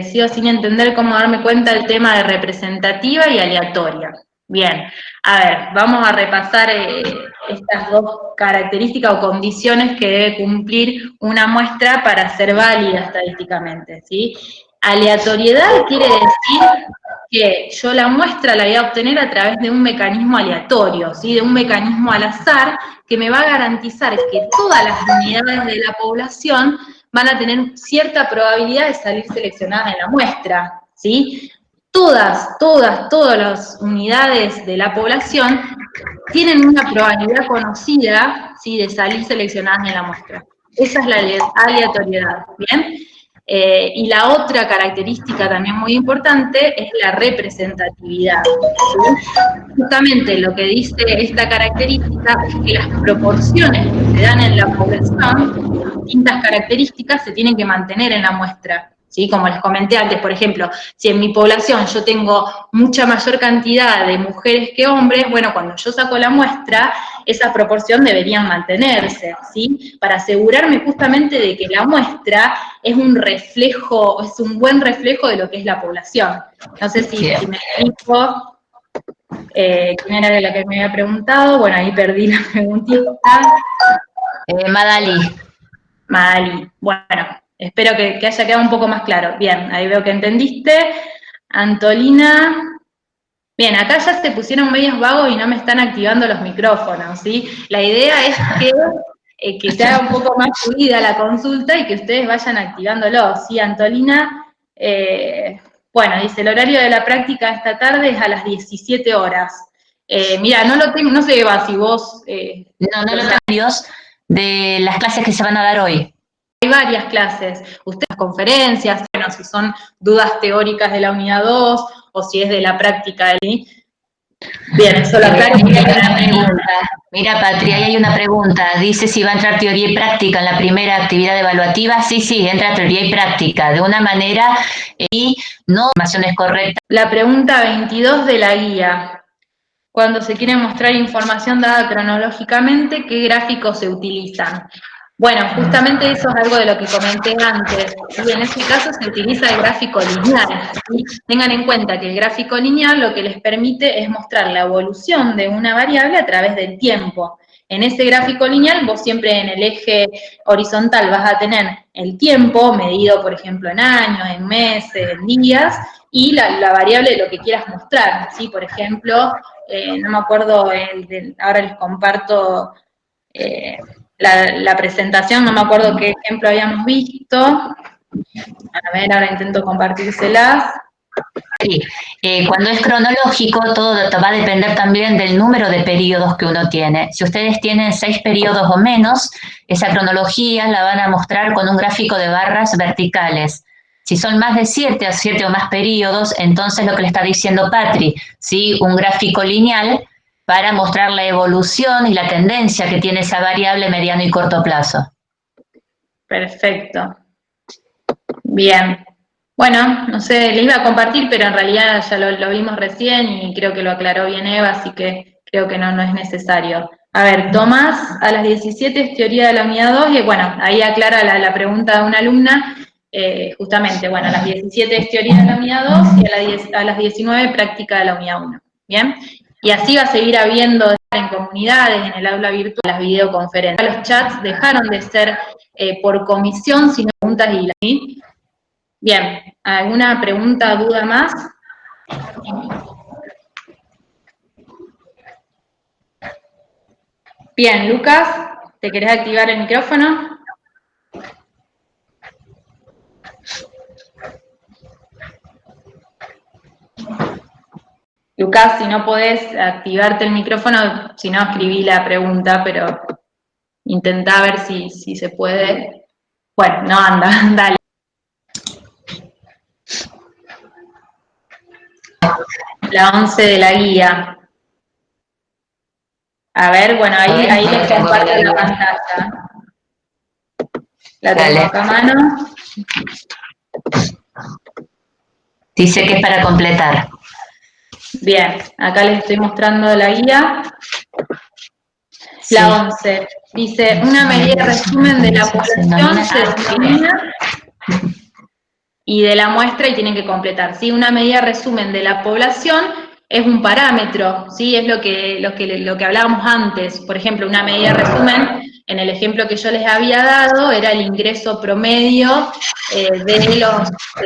Sigo sin entender cómo darme cuenta del tema de representativa y aleatoria. Bien, a ver, vamos a repasar estas dos características o condiciones que debe cumplir una muestra para ser válida estadísticamente, ¿sí? Aleatoriedad quiere decir que yo la muestra la voy a obtener a través de un mecanismo aleatorio, ¿sí? De un mecanismo al azar que me va a garantizar que todas las unidades de la población van a tener cierta probabilidad de salir seleccionadas en la muestra, ¿sí? Todas las unidades de la población tienen una probabilidad conocida, ¿sí? De salir seleccionadas en la muestra. Esa es la aleatoriedad, ¿bien? Y la otra característica también muy importante es la representatividad, ¿sí? Justamente lo que dice esta característica es que las proporciones que se dan en la población, distintas características, se tienen que mantener en la muestra, ¿sí? Como les comenté antes, por ejemplo, si en mi población yo tengo mucha mayor cantidad de mujeres que hombres, bueno, cuando yo saco la muestra, esa proporción debería mantenerse, ¿sí? Para asegurarme justamente de que la muestra es un reflejo, es un buen reflejo de lo que es la población. No sé si me explico. ¿Quién era la que me había preguntado? Bueno, ahí perdí la preguntita. Madalí. Madalí. Bueno, espero que haya quedado un poco más claro. Bien, ahí veo que entendiste. Antolina. Bien, acá ya se pusieron medios vagos y no me están activando los micrófonos, ¿sí? La idea es que se haga un poco más fluida la consulta y que ustedes vayan activándolo, ¿sí? Antolina, bueno, dice, el horario de la práctica esta tarde es a las 17 horas. Mira, no lo tengo, no sé, Eva, si vos... No lo tengo de las clases que se van a dar hoy. Hay varias clases, ustedes conferencias, bueno, si son dudas teóricas de la unidad 2 o si es de la práctica de... Bien, eso lo aclaro. Mira, Patri, ahí hay una pregunta. Dice si va a entrar teoría y práctica en la primera actividad evaluativa. Sí, entra teoría y práctica, de una manera y no informaciones correctas. La pregunta 22 de la guía. Cuando se quiere mostrar información dada cronológicamente, ¿qué gráficos se utilizan? Bueno, justamente eso es algo de lo que comenté antes, y en este caso se utiliza el gráfico lineal, ¿sí? Tengan en cuenta que el gráfico lineal lo que les permite es mostrar la evolución de una variable a través del tiempo. En ese gráfico lineal, vos siempre en el eje horizontal vas a tener el tiempo medido, por ejemplo, en años, en meses, en días, y la variable de lo que quieras mostrar, ¿sí? Por ejemplo, no me acuerdo, ahora les comparto la presentación, no me acuerdo qué ejemplo habíamos visto. A ver, ahora intento compartírselas. Sí, cuando es cronológico, todo va a depender también del número de periodos que uno tiene. Si ustedes tienen 6 periodos o menos, esa cronología la van a mostrar con un gráfico de barras verticales. Si son más de 7 o más periodos, entonces lo que le está diciendo Patri, ¿sí? Un gráfico lineal para mostrar la evolución y la tendencia que tiene esa variable mediano y corto plazo. Perfecto. Bien. Bueno, no sé, les iba a compartir, pero en realidad ya lo vimos recién y creo que lo aclaró bien Eva, así que creo que no es necesario. A ver, Tomás, a las 17 es teoría de la unidad 2, y bueno, ahí aclara la pregunta de una alumna, justamente, bueno, a las 17 es teoría de la unidad 2 y a las 19 práctica de la unidad 1, ¿bien? Y así va a seguir habiendo en comunidades, en el aula virtual, las videoconferencias. Los chats dejaron de ser por comisión, sino preguntas y ¿sí? Bien, ¿alguna pregunta, duda más? Bien, Lucas, ¿te querés activar el micrófono? Lucas, si no podés activarte el micrófono, si no escribí la pregunta, pero intentá ver si se puede. Bueno, no anda, dale. La 11 de la guía. A ver, bueno, ahí les comparto la pantalla. La tengo acá a mano. Dice que es para completar. Bien, acá les estoy mostrando la guía. Sí. La 11 dice, una medida de resumen de la población se denomina y de la muestra y tienen que completar, ¿sí? Una medida de resumen de la población es un parámetro, ¿sí? Es lo que hablábamos antes. Por ejemplo, una medida de resumen, en el ejemplo que yo les había dado, era el ingreso promedio de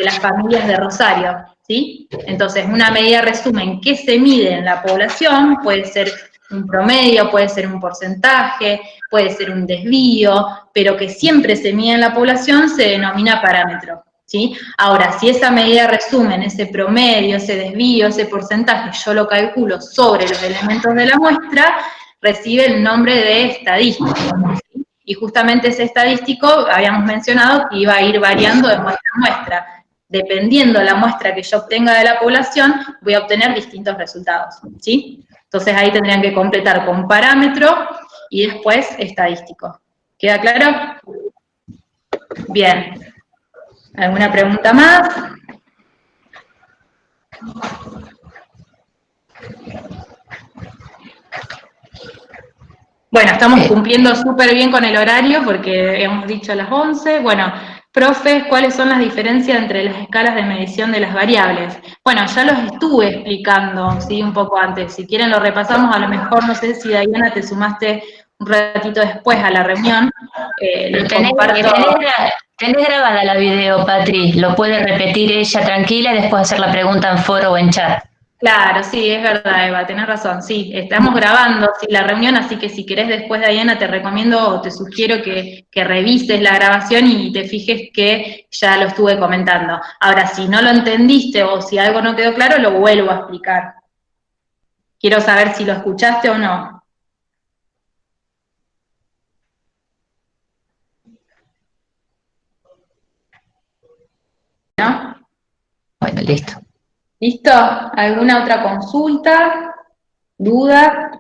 las familias de Rosario, ¿sí? Entonces, una medida de resumen que se mide en la población puede ser un promedio, puede ser un porcentaje, puede ser un desvío, pero que siempre se mide en la población se denomina parámetro, ¿sí? Ahora, si esa medida de resumen, ese promedio, ese desvío, ese porcentaje, yo lo calculo sobre los elementos de la muestra, recibe el nombre de estadístico, ¿sí? Y justamente ese estadístico, habíamos mencionado que iba a ir variando de muestra a muestra. Dependiendo de la muestra que yo obtenga de la población, voy a obtener distintos resultados, ¿sí? Entonces ahí tendrían que completar con parámetro y después estadístico. ¿Queda claro? Bien. ¿Alguna pregunta más? Bueno, estamos cumpliendo súper bien con el horario porque hemos dicho a las 11. Bueno, profes, ¿cuáles son las diferencias entre las escalas de medición de las variables? Bueno, ya los estuve explicando, ¿sí? Un poco antes. Si quieren lo repasamos, a lo mejor, no sé si Diana te sumaste un ratito después a la reunión. Tenés grabada la video, Patri. Lo puede repetir ella tranquila y después hacer la pregunta en foro o en chat. Claro, sí, es verdad, Eva, tenés razón, sí, estamos grabando la reunión, así que si querés después, Diana, te recomiendo o te sugiero que revises la grabación y te fijes que ya lo estuve comentando. Ahora, si no lo entendiste o si algo no quedó claro, lo vuelvo a explicar. Quiero saber si lo escuchaste o no. ¿No? Bueno, listo. ¿Listo? ¿Alguna otra consulta? ¿Duda?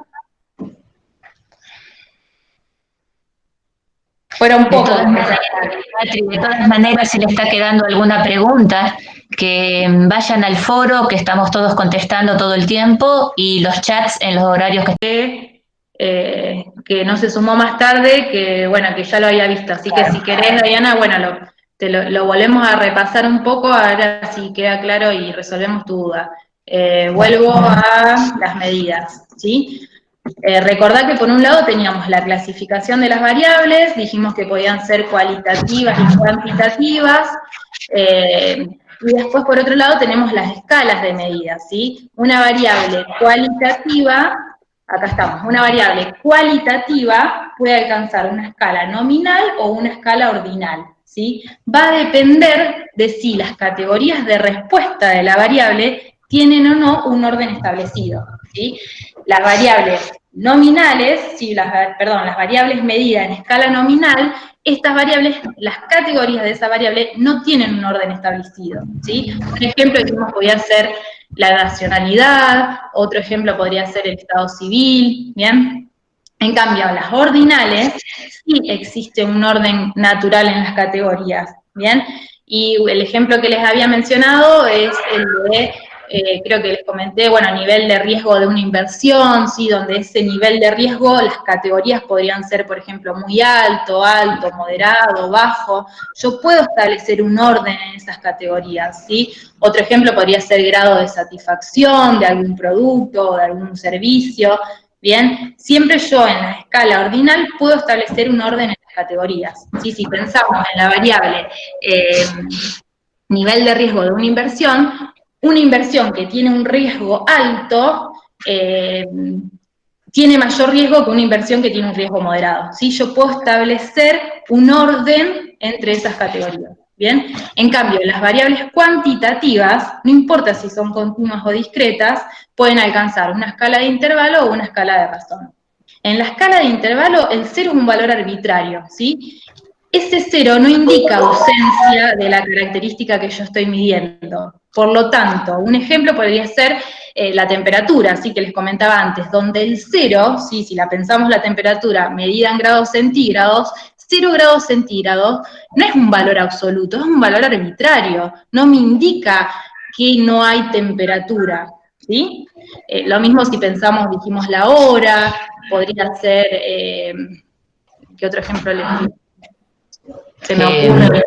Fueron pocos. De todas maneras, si le está quedando alguna pregunta, que vayan al foro, que estamos todos contestando todo el tiempo, y los chats en los horarios que no se sumó más tarde, que bueno, que ya lo había visto. Así que si querés, Diana, bueno, lo volvemos a repasar un poco, a ver si queda claro y resolvemos tu duda. Vuelvo a las medidas, ¿sí? Recordá que por un lado teníamos la clasificación de las variables, dijimos que podían ser cualitativas y cuantitativas, y después por otro lado tenemos las escalas de medidas, ¿sí? Una variable cualitativa, acá estamos, una variable cualitativa puede alcanzar una escala nominal o una escala ordinal, ¿sí? Va a depender de si las categorías de respuesta de la variable tienen o no un orden establecido, ¿sí? Las variables nominales, las variables medidas en escala nominal, estas variables, las categorías de esa variable no tienen un orden establecido, ¿sí? Un ejemplo dijimos podría ser la nacionalidad, otro ejemplo podría ser el estado civil, ¿bien? En cambio, las ordinales sí existe un orden natural en las categorías, ¿bien? Y el ejemplo que les había mencionado es el de creo que les comenté, bueno, nivel de riesgo de una inversión, ¿sí? Donde ese nivel de riesgo, las categorías podrían ser, por ejemplo, muy alto, alto, moderado, bajo. Yo puedo establecer un orden en esas categorías, ¿sí? Otro ejemplo podría ser grado de satisfacción de algún producto o de algún servicio, ¿bien? Siempre yo en la escala ordinal puedo establecer un orden en las categorías, ¿sí? Si pensamos en la variable nivel de riesgo de una inversión que tiene un riesgo alto tiene mayor riesgo que una inversión que tiene un riesgo moderado, ¿sí? Yo puedo establecer un orden entre esas categorías, ¿bien? En cambio, las variables cuantitativas, no importa si son continuas o discretas, pueden alcanzar una escala de intervalo o una escala de razón. En la escala de intervalo, el cero es un valor arbitrario, ¿sí? Ese cero no indica ausencia de la característica que yo estoy midiendo. Por lo tanto, un ejemplo podría ser la temperatura, así que les comentaba antes, donde el cero, ¿sí? Si la pensamos la temperatura medida en grados centígrados, 0 grados centígrados no es un valor absoluto, es un valor arbitrario, no me indica que no hay temperatura, ¿sí? Lo mismo si pensamos, dijimos la hora, podría ser, ¿qué otro ejemplo les digo? Se me ocurre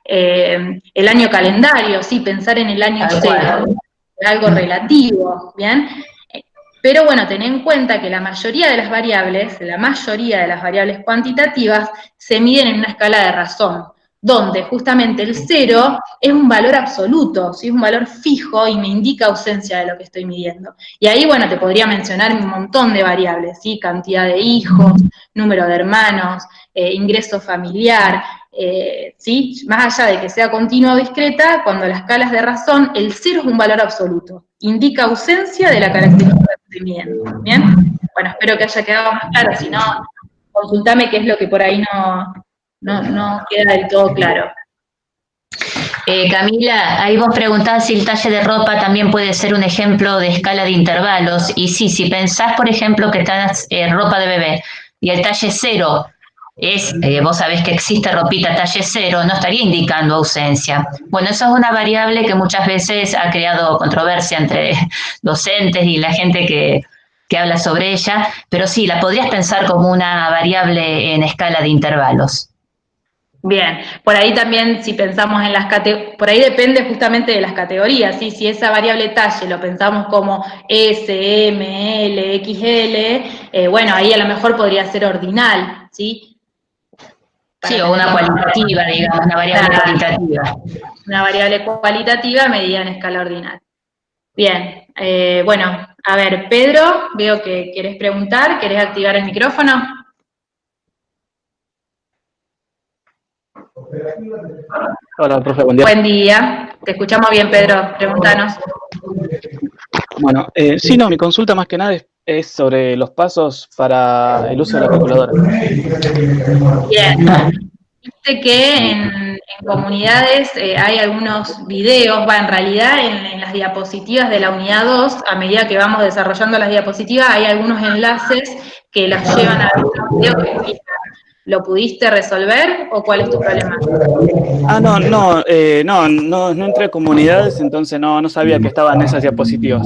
el año calendario, sí, pensar en el año cero, algo relativo, ¿bien? Pero bueno, ten en cuenta que la mayoría de las variables cuantitativas, se miden en una escala de razón, donde justamente el cero es un valor absoluto, ¿sí? Es un valor fijo y me indica ausencia de lo que estoy midiendo. Y ahí, bueno, te podría mencionar un montón de variables, ¿sí? Cantidad de hijos, número de hermanos, ingreso familiar, ¿sí? Más allá de que sea continua o discreta, cuando las escalas de razón, el cero es un valor absoluto, indica ausencia de la característica que estoy midiendo, ¿bien? Bueno, espero que haya quedado más claro, si no, consultame qué es lo que por ahí no queda del todo claro. Camila, ahí vos preguntabas si el talle de ropa también puede ser un ejemplo de escala de intervalos. Y sí, si pensás, por ejemplo, que tenés ropa de bebé y el talle 0 es, vos sabés que existe ropita talle 0, no estaría indicando ausencia. Bueno, eso es una variable que muchas veces ha creado controversia entre docentes y la gente que habla sobre ella, pero sí, la podrías pensar como una variable en escala de intervalos. Bien, por ahí también si pensamos en las categorías, por ahí depende justamente de las categorías, ¿sí? Si esa variable talle lo pensamos como S, M, L, XL, bueno, ahí a lo mejor podría ser ordinal, ¿sí? Sí, o una cualitativa, digamos, una variable cualitativa. Una variable cualitativa medida en escala ordinal. Bien, bueno, a ver, Pedro, veo que querés preguntar, ¿querés activar el micrófono? Hola, profe, buen día. Buen día, te escuchamos bien, Pedro, pregúntanos. Bueno, sí, no, mi consulta más que nada es sobre los pasos para el uso de la calculadora. Bien, viste que en comunidades hay algunos videos, en realidad en las diapositivas de la unidad 2, a medida que vamos desarrollando las diapositivas, hay algunos enlaces que los llevan a algunos videos que explican. ¿Lo pudiste resolver o cuál es tu problema? Ah, no entré a comunidades, entonces no sabía que estaban esas diapositivas.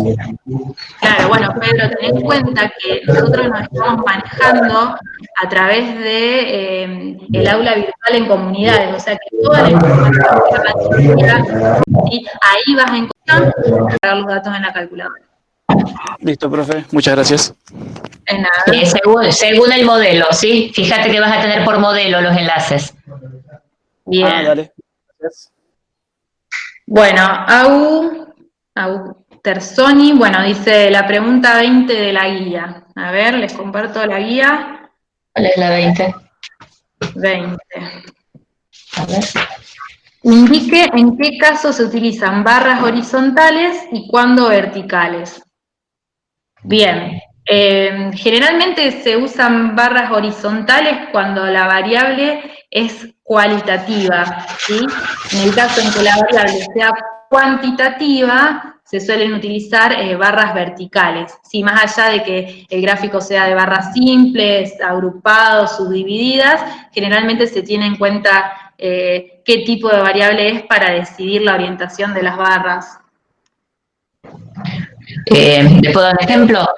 Claro, bueno, Pedro, ten en cuenta que nosotros nos estamos manejando a través de el aula virtual en comunidades, o sea que toda la información ¿sí? Ahí vas a encontrar cargar los datos en la calculadora. Listo, profe, muchas gracias. Es nada. Según el modelo, ¿sí? Fíjate que vas a tener por modelo los enlaces. Bien. Ah, dale. Gracias. Bueno, Au Tersoni, bueno, dice la pregunta 20 de la guía. A ver, les comparto la guía. ¿Cuál es la 20? 20. A ver. Indique en qué caso se utilizan barras horizontales y cuándo verticales. Bien, generalmente se usan barras horizontales cuando la variable es cualitativa, ¿sí? En el caso en que la variable sea cuantitativa, se suelen utilizar barras verticales, ¿sí? Más allá de que el gráfico sea de barras simples, agrupados, subdivididas, generalmente se tiene en cuenta qué tipo de variable es para decidir la orientación de las barras. ¿Le puedo dar un ejemplo?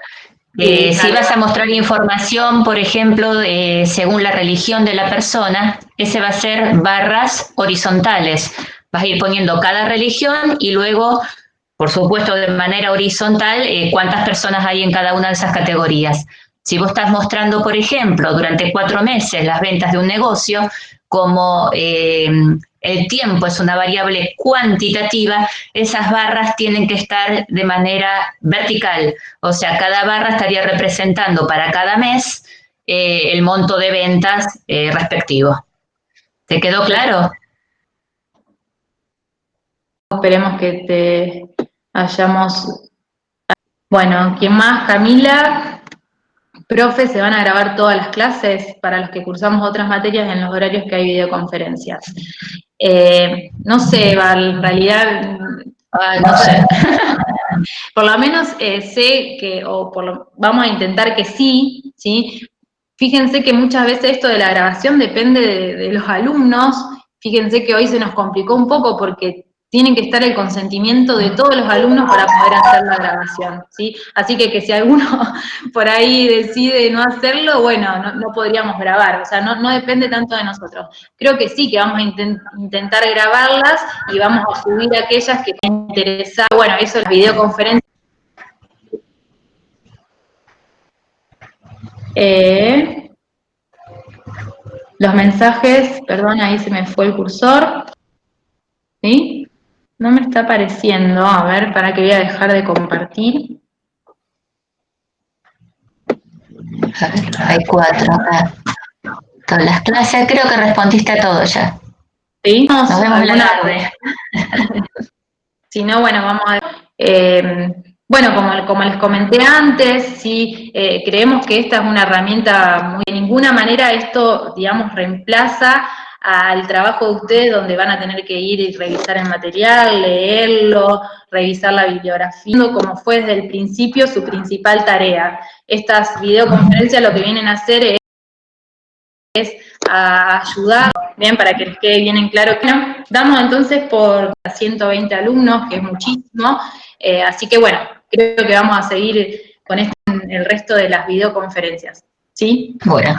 Sí, si vas a mostrar información, por ejemplo, según la religión de la persona, ese va a ser barras horizontales. Vas a ir poniendo cada religión y luego, por supuesto, de manera horizontal, cuántas personas hay en cada una de esas categorías. Si vos estás mostrando, por ejemplo, durante 4 meses las ventas de un negocio, como el tiempo es una variable cuantitativa, esas barras tienen que estar de manera vertical. O sea, cada barra estaría representando para cada mes el monto de ventas respectivo. ¿Te quedó claro? esperemos que te hayamos... Bueno, ¿quién más? Camila. Profe, ¿se van a grabar todas las clases para los que cursamos otras materias en los horarios que hay videoconferencias? No sé, Val, en realidad, no sé. Por lo menos sé que, vamos a intentar que sí, ¿sí? Fíjense que muchas veces esto de la grabación depende de los alumnos. Fíjense que hoy se nos complicó un poco porque tiene que estar el consentimiento de todos los alumnos para poder hacer la grabación, ¿sí? Así que si alguno por ahí decide no hacerlo, bueno, no podríamos grabar, o sea, no depende tanto de nosotros. Creo que sí, que vamos a intentar grabarlas y vamos a subir aquellas que estén interesadas. Bueno, eso es la videoconferencia. Los mensajes, perdón, ahí se me fue el cursor, ¿sí? No me está apareciendo, a ver, para que voy a dejar de compartir. Hay 4 acá. Todas las clases, creo que respondiste a todo ya. ¿Sí? Nos vemos en la tarde. Si no, bueno, vamos a ver. Bueno, como les comenté antes, sí, creemos que esta es una herramienta muy... De ninguna manera esto, digamos, reemplaza al trabajo de ustedes donde van a tener que ir y revisar el material, leerlo, revisar la bibliografía, como fue desde el principio su principal tarea. Estas videoconferencias lo que vienen a hacer es a ayudar, bien, para que les quede bien en claro. Bueno, damos entonces por 120 alumnos, que es muchísimo, así que bueno, creo que vamos a seguir con esto en el resto de las videoconferencias, ¿sí? Bueno.